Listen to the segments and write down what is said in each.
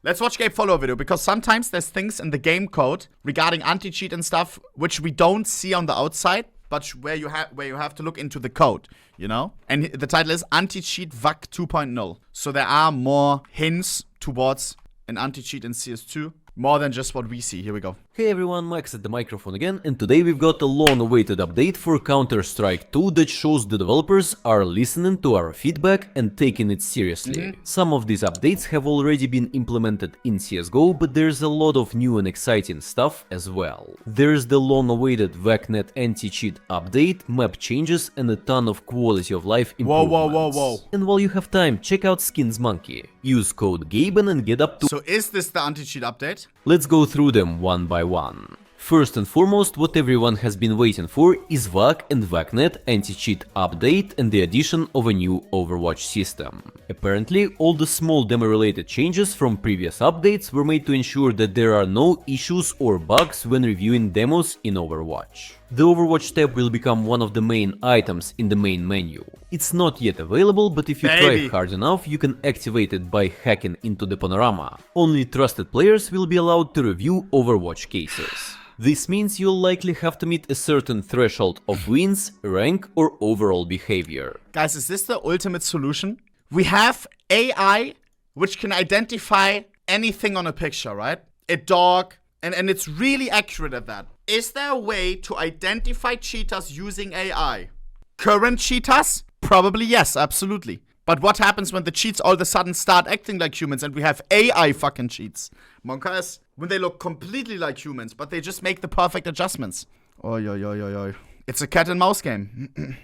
Let's watch gabefollower video, because sometimes there's things in the game code regarding anti-cheat and stuff which we don't see on the outside, but where you have to look into the code, you know? And the title is Anti-Cheat VAC 2.0. So there are more hints towards an anti-cheat in CS2, more than just what we see. Here we go. Hey everyone, Max at the microphone again, and today we've got a long-awaited update for Counter-Strike 2 that shows the developers are listening to our feedback and taking it seriously. Some of these updates have already been implemented in CSGO, but there's a lot of new and exciting stuff as well. There's the long-awaited VACnet anti-cheat update, map changes, and a ton of quality of life improvements. Whoa. And while you have time, check out Skins Monkey. Use code GABEN and get up to... So is this the anti-cheat update? Let's go through them one by one. First and foremost, what everyone has been waiting for is VAC and VACnet anti-cheat update and the addition of a new Overwatch system. Apparently, all the small demo-related changes from previous updates were made to ensure that there are no issues or bugs when reviewing demos in Overwatch. The Overwatch tab will become one of the main items in the main menu. It's not yet available, but if you try hard enough, you can activate it by hacking into the panorama. Only trusted players will be allowed to review Overwatch cases. This means you'll likely have to meet a certain threshold of wins, rank, or overall behavior. Guys, is this the ultimate solution? We have AI which can identify anything on a picture, right? A dog, and it's really accurate at that. Is there a way to identify cheaters using AI? Current cheaters? Probably yes, absolutely. But what happens when the cheats all of a sudden start acting like humans and we have AI fucking cheats? Monka is when they look completely like humans, but they just make the perfect adjustments. Oi. It's a cat and mouse game.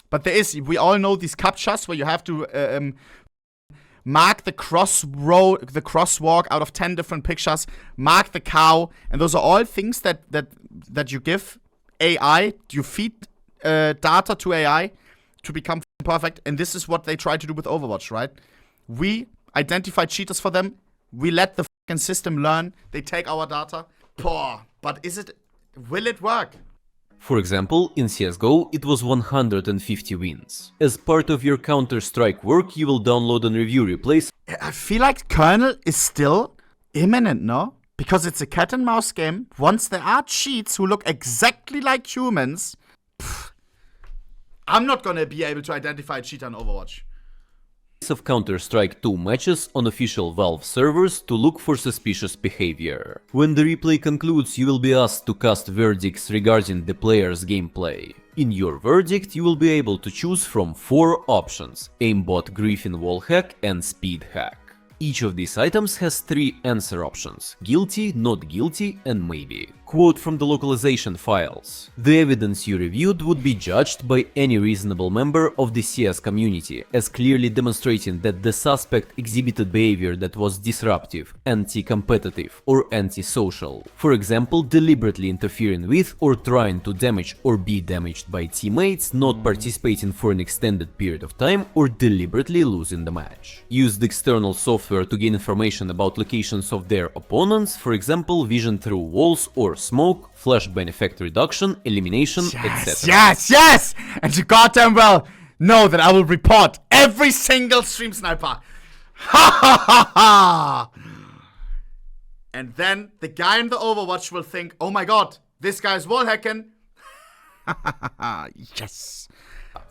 But we all know these captchas where you have to mark the crosswalk out of 10 different pictures, mark the cow, and those are all things that you give AI, you feed data to AI to become perfect, and this is what they try to do with Overwatch, right? We identify cheaters for them, we let the fucking system learn, they take our data. But will it work? For example, in CSGO, it was 150 wins. As part of your Counter-Strike work, you will download and review replays. I feel like Kernel is still imminent, no? Because it's a cat and mouse game. Once there are cheats who look exactly like humans, I'm not gonna be able to identify a cheater on Overwatch. Of Counter-Strike 2 matches on official Valve servers to look for suspicious behavior. When the replay concludes, you will be asked to cast verdicts regarding the player's gameplay. In your verdict, you will be able to choose from 4 options: aimbot, griffin, wallhack, and speed hack. Each of these items has 3 answer options: guilty, not guilty, and maybe. Quote from the localization files: the evidence you reviewed would be judged by any reasonable member of the CS community as clearly demonstrating that the suspect exhibited behavior that was disruptive, anti-competitive, or anti-social. For example, deliberately interfering with or trying to damage or be damaged by teammates, not participating for an extended period of time, or deliberately losing the match. Used external software to gain information about locations of their opponents, for example, vision through walls or smoke, flashbang effect reduction, elimination, etc. Yes! And you goddamn well know that I will report every single stream sniper. Ha! And then the guy in the Overwatch will think, oh my god, this guy's wall hacking. Yes.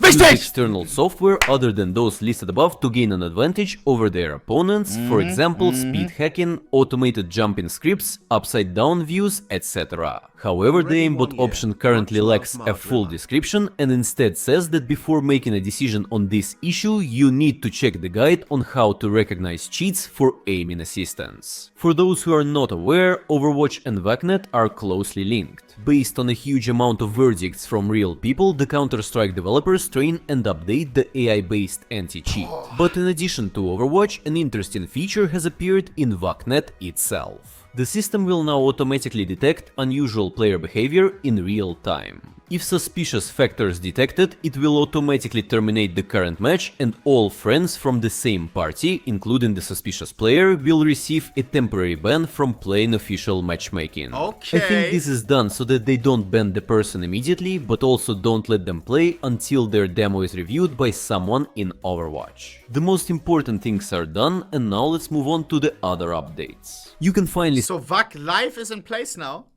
Use external software other than those listed above to gain an advantage over their opponents, for example, speed hacking, automated jumping scripts, upside down views, etc. However, the aimbot option currently lacks a full description and instead says that before making a decision on this issue, you need to check the guide on how to recognize cheats for aiming assistance. For those who are not aware, Overwatch and VACnet are closely linked. Based on a huge amount of verdicts from real people, the Counter-Strike developers train and update the AI-based anti-cheat. But in addition to Overwatch, an interesting feature has appeared in VACnet itself. The system will now automatically detect unusual player behavior in real time. If suspicious factors detected, it will automatically terminate the current match and all friends from the same party, including the suspicious player, will receive a temporary ban from playing official matchmaking. Okay. I think this is done so that they don't ban the person immediately, but also don't let them play until their demo is reviewed by someone in Overwatch. The most important things are done, and now let's move on to the other updates. You can finally... So VAC Live is in place now?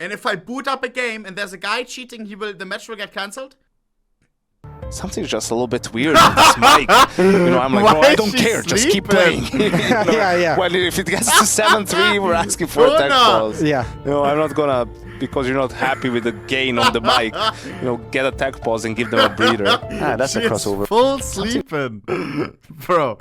And if I boot up a game and there's a guy cheating, the match will get cancelled? Something's just a little bit weird with this mic. You know, I'm like, no, I don't care, just keep playing. Yeah. Well, if it gets to 7-3, we're asking for attack pause. Yeah. You know, I'm not gonna, because you're not happy with the gain on the mic, you know, get a tech pause and give them a breather. Ah, that's a crossover. Full sleeping. Bro.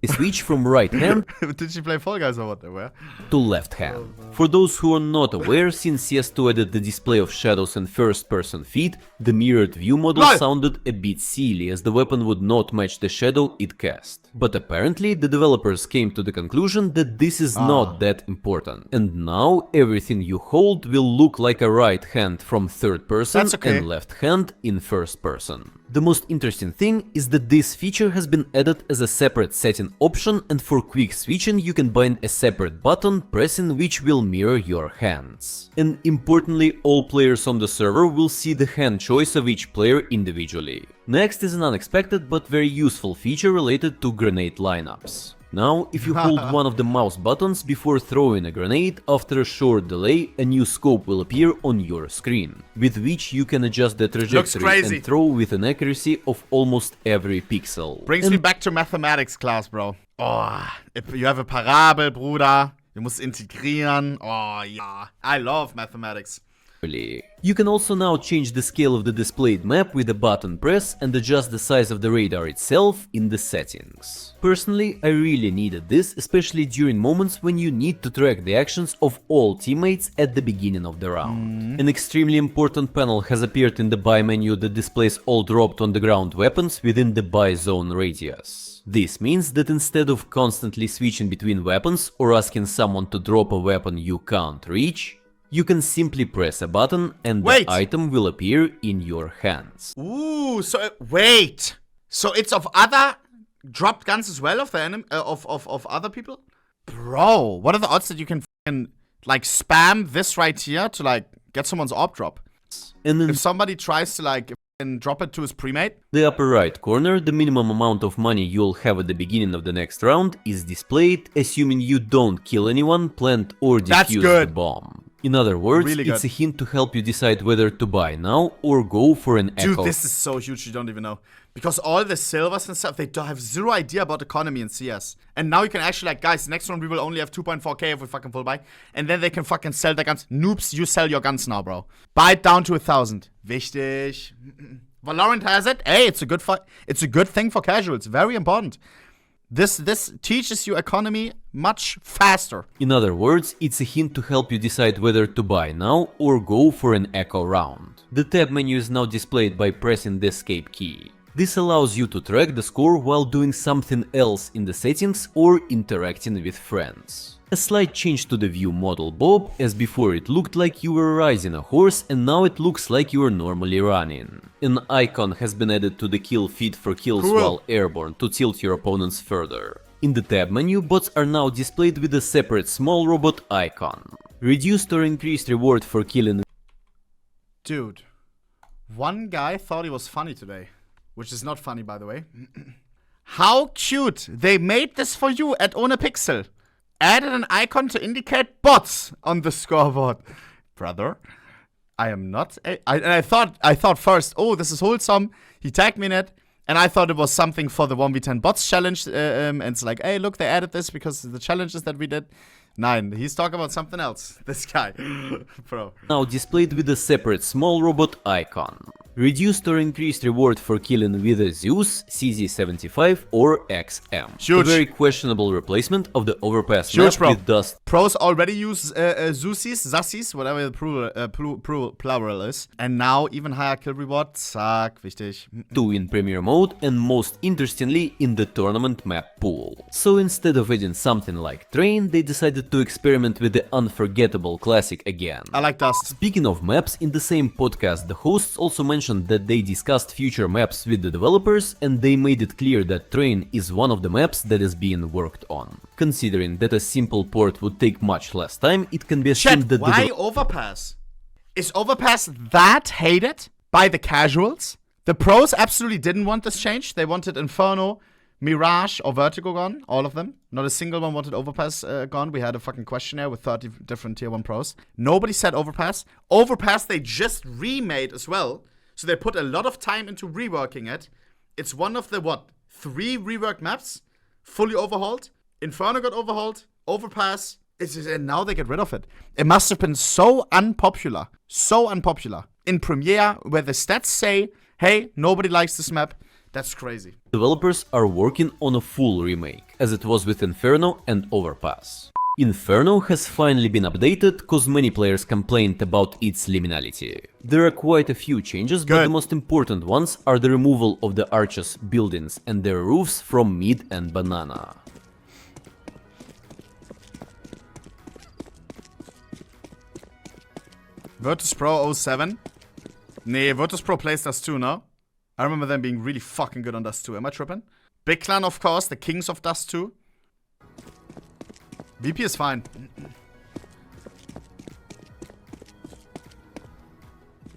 switch from right hand Did she play Fall Guys or whatever? to left hand. For those who are not aware, since CS2 added the display of shadows and first-person feed, the mirrored view model sounded a bit silly as the weapon would not match the shadow it cast. But apparently the developers came to the conclusion that this is not that important. And now everything you hold will look like a right hand from third person and left hand in first person. The most interesting thing is that this feature has been added as a separate setting option, and for quick switching you can bind a separate button, pressing which will mirror your hands. And importantly, all players on the server will see the hand choice of each player individually. Next is an unexpected but very useful feature related to grenade lineups. Now, if you hold one of the mouse buttons before throwing a grenade, after a short delay, a new scope will appear on your screen, with which you can adjust the trajectory and throw with an accuracy of almost every pixel. Brings me back to mathematics class, bro. Oh, you have a Parabel, Bruder. Du musst integrieren. Oh, yeah. I love mathematics. You can also now change the scale of the displayed map with a button press and adjust the size of the radar itself in the settings. Personally, I really needed this, especially during moments when you need to track the actions of all teammates at the beginning of the round. An extremely important panel has appeared in the buy menu that displays all dropped on the ground weapons within the buy zone radius. This means that instead of constantly switching between weapons or asking someone to drop a weapon you can't reach, you can simply press a button and the item will appear in your hands. Ooh, so wait. So it's of other dropped guns as well of the of other people? Bro, what are the odds that you can like spam this right here to like get someone's AWP drop? And then if somebody tries to like drop it to his premate? The upper right corner, the minimum amount of money you'll have at the beginning of the next round is displayed, assuming you don't kill anyone, plant or defuse the bomb. In other words, it's a hint to help you decide whether to buy now or go for an echo. Dude, this is so huge you don't even know. Because all the silvers and stuff, they don't have zero idea about economy in CS. And now you can actually like, guys, next round we will only have 2.4k if we fucking full buy. And then they can fucking sell their guns. Noobs, you sell your guns now, bro. Buy it down to 1,000. Wichtig. Valorant has it. Hey, it's a good thing for casuals. Very important. This teaches you economy much faster. In other words, it's a hint to help you decide whether to buy now or go for an echo round. The tab menu is now displayed by pressing the escape key. This allows you to track the score while doing something else in the settings or interacting with friends. A slight change to the view model Bob, as before it looked like you were riding a horse and now it looks like you are normally running. An icon has been added to the kill feed for kills while airborne to tilt your opponents further. In the tab menu, bots are now displayed with a separate small robot icon. Reduced or increased reward for killing. Dude, one guy thought he was funny today. Which is not funny, by the way. How cute! They made this for you at ohnepixel. Added an icon to indicate bots on the scoreboard. Brother, I am not. I thought first, oh, this is wholesome. He tagged me in it, and I thought it was something for the 1v10 bots challenge. And it's like, hey, look, they added this because of the challenges that we did. Nine, he's talking about something else. This guy, bro. Now displayed with a separate small robot icon. Reduced or increased reward for killing with a Zeus, CZ75 or XM. Huge. A very questionable replacement of the overpass map with dust. Pros already use Zeusis, Zassis, whatever the plural is. And now even higher kill reward. Zack, wichtig. 2 in Premier Mode and most interestingly in the tournament map pool. So instead of adding something like Train, they decided decided to experiment with the unforgettable classic again. I like Dust. Speaking of maps, in the same podcast, the hosts also mentioned that they discussed future maps with the developers, and they made it clear that Train is one of the maps that is being worked on. Considering that a simple port would take much less time, it can be assumed Chat, that why Overpass? Is Overpass that hated by the casuals? The pros absolutely didn't want this change. They wanted Inferno, Mirage, or Vertigo gone. All of them. Not a single one wanted Overpass gone. We had a fucking questionnaire with 30 different tier 1 pros. Nobody said Overpass. Overpass they just remade as well. So they put a lot of time into reworking it. It's one of the, 3 reworked maps? Fully overhauled. Inferno got overhauled. Overpass. And now they get rid of it. It must have been so unpopular. So unpopular. In Premiere, where the stats say, hey, nobody likes this map. That's crazy. Developers are working on a full remake, as it was with Inferno and Overpass. Inferno has finally been updated, cause many players complained about its liminality. There are quite a few changes, but the most important ones are the removal of the arches, buildings and their roofs from Mid and Banana. Virtus Pro 07? Nee, Virtus Pro plays Dust 2, no? I remember them being really fucking good on Dust 2. Am I tripping? Big Clan, of course, the kings of Dust 2. VP is fine.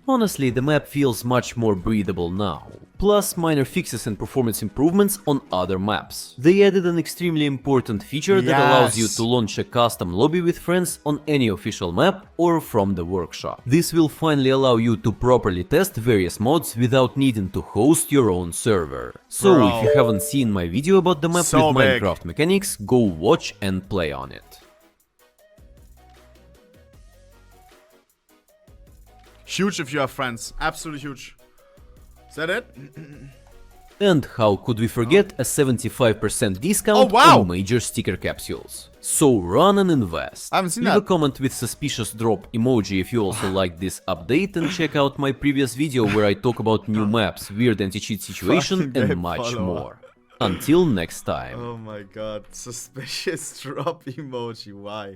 Honestly, the map feels much more breathable now. Plus minor fixes and performance improvements on other maps. They added an extremely important feature that allows you to launch a custom lobby with friends on any official map or from the workshop. This will finally allow you to properly test various mods without needing to host your own server. So if you haven't seen my video about the map with Minecraft mechanics, go watch and play on it. Huge if you have friends. Absolutely huge. Is that it? And how could we forget a 75% discount on major sticker capsules? So run and invest. I haven't seen Leave that. a comment with suspicious drop emoji if you also like this update, and check out my previous video where I talk about new maps, weird anti-cheat situation and much more. Until next time. Oh my god, suspicious drop emoji, why?